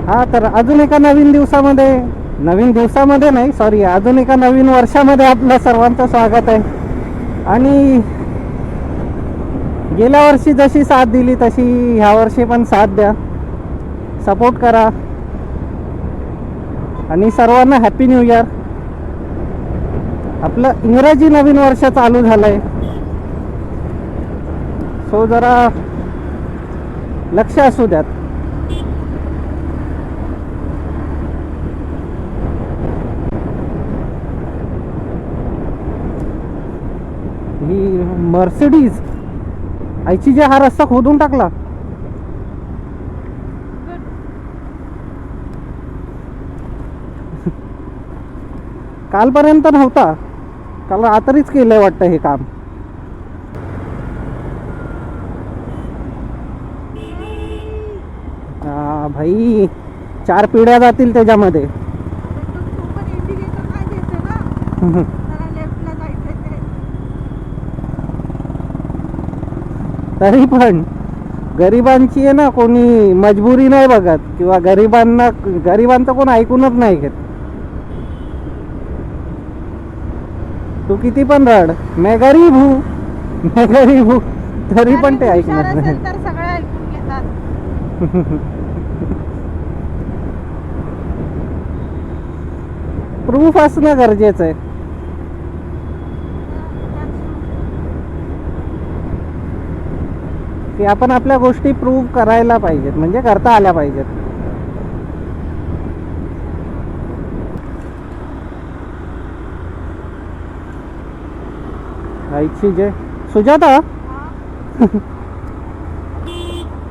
हा, तर अजून एका नवीन दिवसामध्ये नाही, सॉरी, अजून एका नवीन वर्षामध्ये आपलं सर्वांचं स्वागत आहे. आणि गेल्या वर्षी जशी साथ दिली तशी ह्या वर्षी पण साथ द्या, सपोर्ट करा आणि सर्वांना हॅपी न्यू इयर. आपलं इंग्रजी नवीन वर्ष चालू झालंय, सो जरा लक्ष असू द्यात. ही मर्सिडीज आईची जे हा रस्ता खोदून टाकला. कालपर्यंत नव्हता, काल रात्रीच केलंय वाटतं हे काम. भाई 4 पिढ्या जातील त्याच्यामध्ये. तरी पण गरिबांची आहे ना, कोणी मजबुरी नाही बघत किंवा गरिबांचं कोण ऐकूनच नाही घेत. तू किती पण रड, मैं गरीब हूँ, तरी पण ते ऐकणार नाही. प्रूफ असणं गरजेचं आहे. की आपण आपल्या गोष्टी प्रूव्ह करायला पाहिजेत, म्हणजे करता आल्या पाहिजेत. आईची जे सुजाता,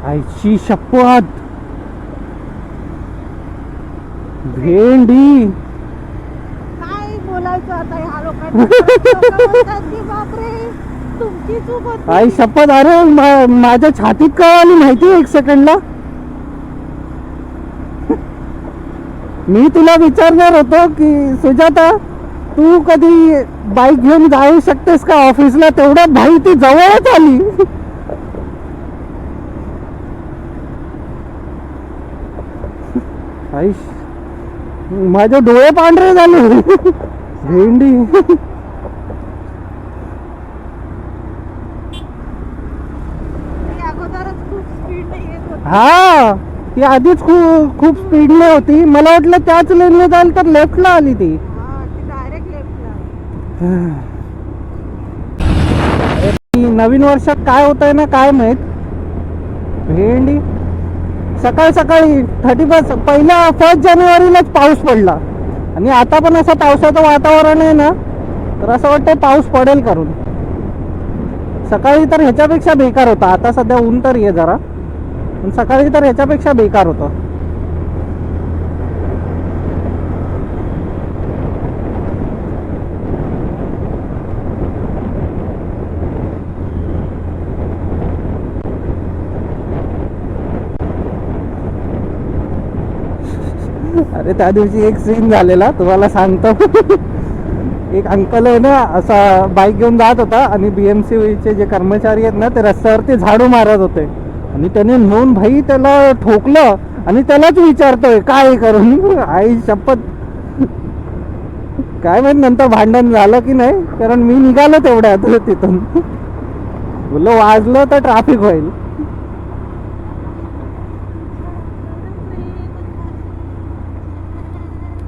आईची शपथ, भेंडी काय बोलायचं आता ह्या लोकांना. बापरे, तुमची चूक होती. आई शपथ. अरे माझ्या छातीत काय आली माहिती, 1 सेकंडला मी तुला विचारणार होतो की सुजाता, तू कधी बाईक घेऊन जाऊ शकतेस का ऑफिसला, तेवढ्यात भाई ती जवळच आली. आई माझे डोळे पांढरे झाले. भेंडी हा, ती आधीच खूप स्पीडने होती. मला वाटलं त्याच लेनने जाईल, तर लेफ्टला आली ती. नवीन वर्षात काय होत आहे ना काय माहित. भेंडी सकाळी 1 जानेवारीलाच पाऊस पडला आणि आता पण असं पावसाचं वातावरण आहे ना, तर असं वाटतं पाऊस पडेल करून. सकाळी तर ह्याच्यापेक्षा बेकार होता. आता सध्या ऊन तर ये जरा, पण सकाळी तर ह्याच्यापेक्षा बेकार होतं. अरे त्या दिवशी एक सीन झालेला, तुम्हाला सांगतो. एक अंकल आहे ना, असा बाईक घेऊन जात होता आणि BMC जे कर्मचारी आहेत ना, ते रस्त्यावरती झाडू मारत होते आणि त्याने नेऊन भाई त्याला ठोकलं आणि त्यालाच विचारतोय काय करून. आई शपथ, काय माहित नंतर भांडण झालं की नाही, कारण मी निघालो तेवढ्यात तिथून. बोललो वाजलं तर ट्रॅफिक होईल.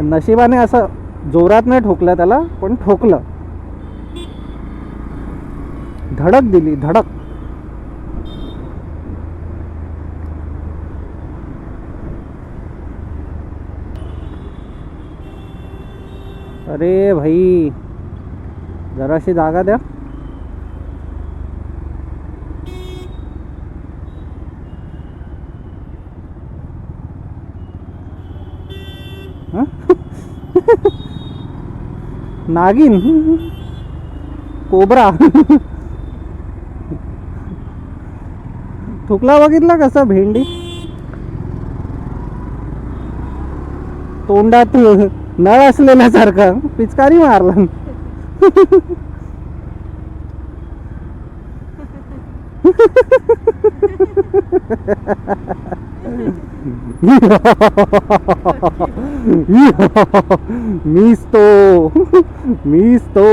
नशिबाने असं जोरात नाही ठोकलं त्याला, पण ठोकलं, धडक दिली, धडक. अरे भाई जराशी जागा द्या. नागिन, कोबरा. ठुकला बघितला कसा भेंडी, तोंडात नळ असलेल्यासारखा पिचकारी मारला. मीच तो मीच तो.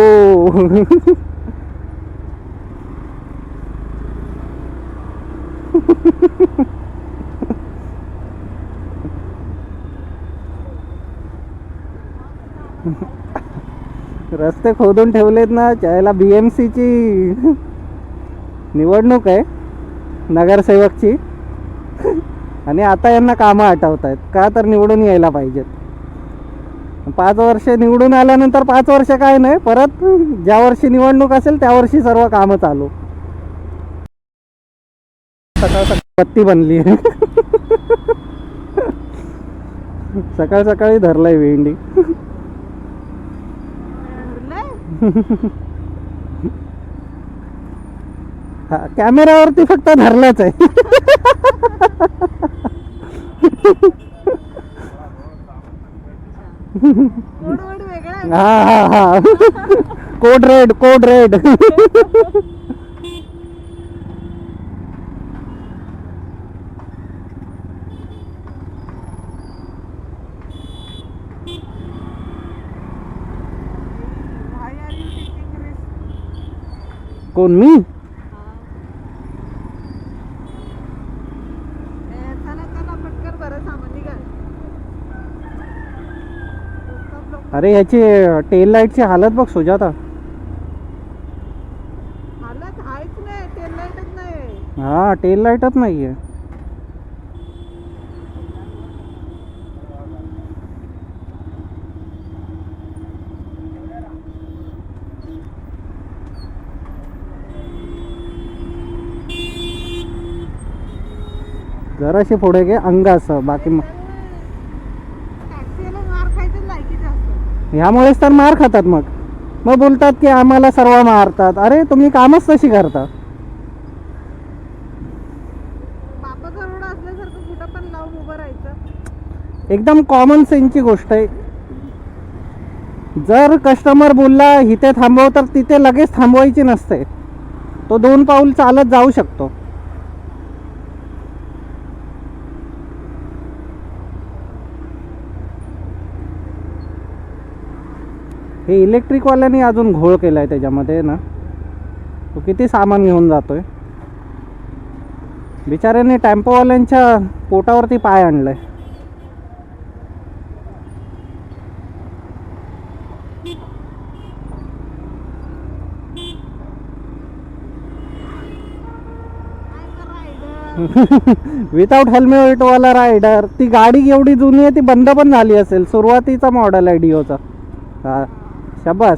रस्ते खोदून ठेवलेत ना त्याला. BMC ची निवडणूक आहे नगरसेवकची आणि आता यांना कामं आठवत आहेत का तर निवडून यायला पाहिजेत. 5 वर्ष निवडून आल्यानंतर 5 वर्ष काय नाही, परत ज्या वर्षी निवडणूक असेल त्या वर्षी सर्व कामं चालू. सकाळ सकाळ बत्ती बनली. सकाळ सकाळी धरलाय भेंडी. हा, कॅमेऱ्यावरती फक्त धरलाच आहे. कोड वेगळा आहे. हा हा हा. Code red, code red. Why are you taking risk? कोण मी? चला चला पटकन बरं सामान निघाल. अरे याची टेल लाईटची हालत बघ सुजाता. हालत आहेच नाही, तेल लाईटच नाही. हा टेल लाईटच नाहीये. जराशी पुढे घे अंग असं बाकी टॅक्सीला मार खायचं लायकीचं असतं. ह्यामुळेच तर मार खातात. मग बोलतात की आम्हाला सर्व मारतात. अरे तुम्ही कामच तशी करता. बापाचा रोड असल्यासारखं कुठं पण लावून उभं राहायचं. एकदम कॉमन सेन्सची गोष्ट आहे. जर कस्टमर बोलला इथे थांबव तर तिथे लगेच थांबवायची नसते. तो 2 पाऊल चालत जाऊ शकतो. हे इलेक्ट्रिकवाल्याने अजून घोळ केलाय त्याच्यामध्ये ना. तो किती सामान घेऊन जातोय. बिचाऱ्याने टेम्पोवाल्यांच्या पोटावरती पाय आणलाय. विदाउट हेल्मेट वाला रायडर. ती गाडी एवढी जुनी आहे ती बंद पण झाली असेल. सुरुवातीचा मॉडेल आहे डिओचा. हा शाबास.